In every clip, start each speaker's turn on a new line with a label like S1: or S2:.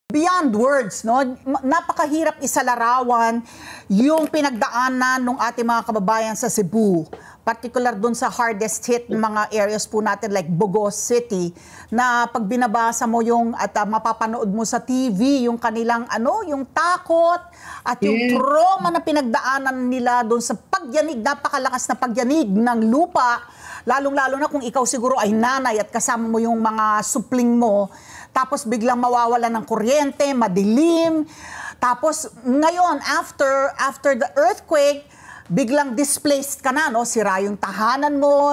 S1: Beyond words, no? Napakahirap isalarawan yung pinagdaanan ng ating mga kababayan sa Cebu. Particular dun sa hardest hit ng mga areas po natin like Bogos City, na pag binabasa mo yung at mapapanood mo sa TV yung kanilang yung takot at yung trauma na pinagdaanan nila dun sa pagyanig, napakalakas na pagyanig ng lupa, lalong-lalo na kung ikaw siguro ay nanay at kasama mo yung mga supling mo. Tapos biglang mawawalan ng kuryente, madilim. Tapos ngayon, after the earthquake, biglang displaced ka na, no? Sira yung tahanan mo,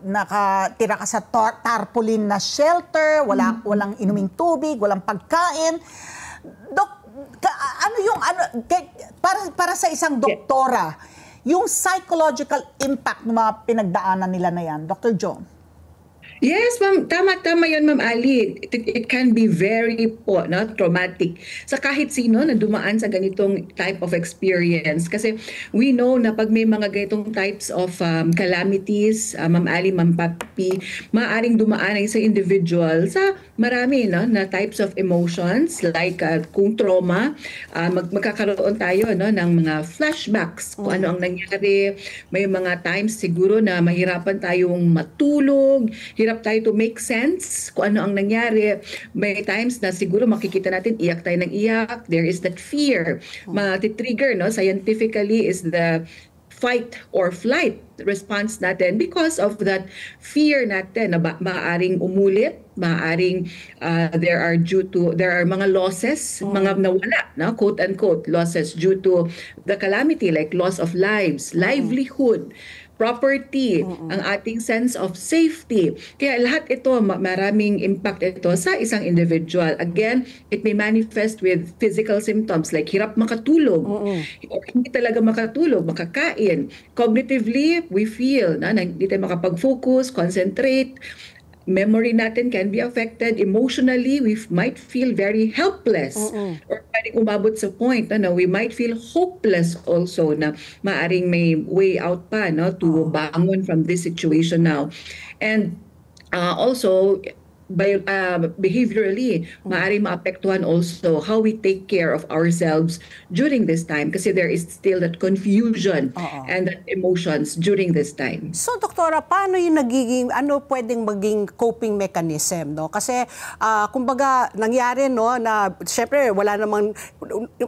S1: nakatira ka sa tarpaulin na shelter, walang inuming tubig, walang pagkain. Dok, para sa isang doktora, yung psychological impact ng mga pinagdaanan nila na yan, Dr. Joan?
S2: Yes, ma'am. Tama yun, Ma'am Ali. It can be very traumatic sa kahit sino na dumaan sa ganitong type of experience. Kasi we know na pag may mga ganitong types of calamities, Ma'am Ali, Ma'am Papi, maaaring dumaan ang isang individual sa marami na types of emotions like kung trauma, magkakaroon tayo ng mga flashbacks kung ano ang nangyari. May mga times siguro na mahirapan tayong matulog, hirap tayo to make sense kung ano ang nangyari. May times na siguro makikita natin iyak tayo ng iyak. There is that fear. Matitrigger, scientifically is the fight or flight response natin because of that fear natin na maaaring umulit, maaaring there are mga losses, mga nawala, quote unquote losses due to the calamity like loss of lives, livelihood, property, ang ating sense of safety. Kaya lahat ito, maraming impact ito sa isang individual. Again, it may manifest with physical symptoms like hirap makatulog, or hindi talaga makatulog, makakain. Cognitively, we feel na hindi tayo makapag-focus, concentrate. Memory natin can be affected. Emotionally, we might feel very helpless. Or pwedeng umabot sa point na we might feel hopeless also na maaring may way out pa to bangon from this situation now. And also, behaviorally, maaaring maapektuhan also how we take care of ourselves during this time kasi there is still that confusion and that emotions during this time.
S3: So, Doktora, paano yung pwedeng maging coping mechanism, no? Kasi, kumbaga, nangyari, na syempre,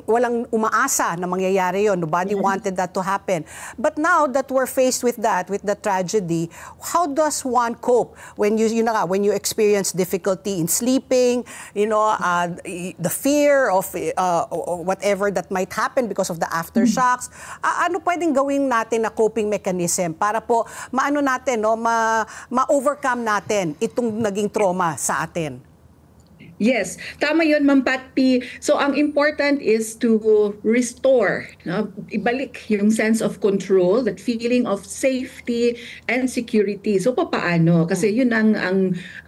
S3: walang umaasa na mangyayari yon. Nobody wanted that to happen. But now that we're faced with the tragedy, how does one cope when you experience difficulty in sleeping, the fear of whatever that might happen because of the aftershocks? Ano pwedeng gawin natin na coping mechanism para po ma-overcome natin itong naging trauma sa atin?
S2: Yes, tama yun, Ma'am Patpi. So ang important is to restore, ibalik yung sense of control, that feeling of safety and security. So papaano? Kasi yun ang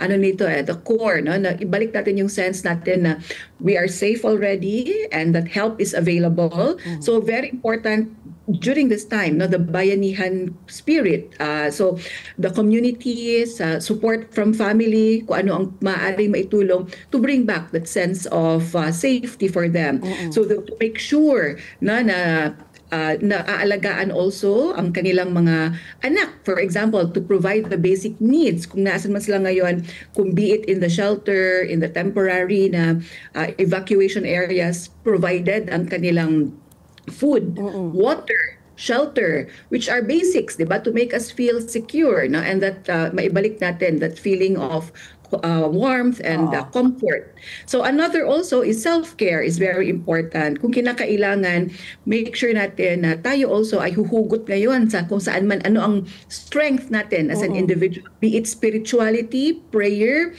S2: nito, the core, na ibalik natin yung sense natin na we are safe already and that help is available. So very important during this time, the bayanihan spirit. So the communities, support from family, kung ano ang maaaring maitulong to bring back that sense of safety for them. So to make sure na naaalagaan also ang kanilang mga anak. For example, to provide the basic needs. Kung naasan man sila ngayon, kung be it in the shelter, in the temporary na evacuation areas, provided ang kanilang food, water, shelter, which are basics, diba, to make us feel secure, and that maibalik natin that feeling of warmth and comfort. So another also is self-care is very important. Kung kinakailangan, make sure natin na tayo also ay huhugot ngayon sa kung saan man ano ang strength natin as an individual, be it spirituality, prayer,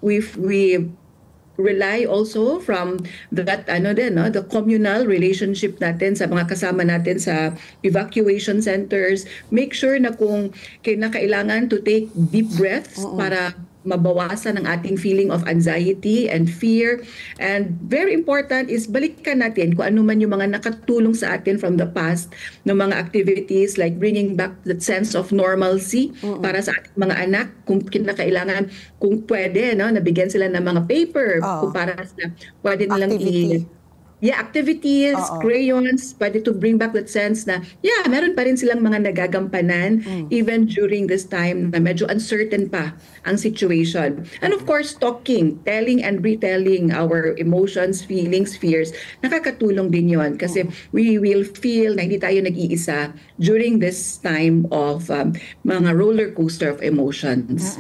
S2: we rely also from that the communal relationship natin sa mga kasama natin sa evacuation centers. Make sure na kung kinakailangan to take deep breaths para mabawasan ang ating feeling of anxiety and fear. And very important is balikan natin kung ano man yung mga nakatulong sa atin from the past ng mga activities like bringing back that sense of normalcy para sa ating mga anak kung kinakailangan, kung pwede, no, nabigyan sila ng mga paper kung para sa pwede nilang activities, crayons, pwede to bring back that sense na, meron pa rin silang mga nagagampanan even during this time na medyo uncertain pa ang situation. And of course, talking, telling and retelling our emotions, feelings, fears, nakakatulong din yon kasi we will feel na hindi tayo nag-iisa during this time of mga roller coaster of emotions.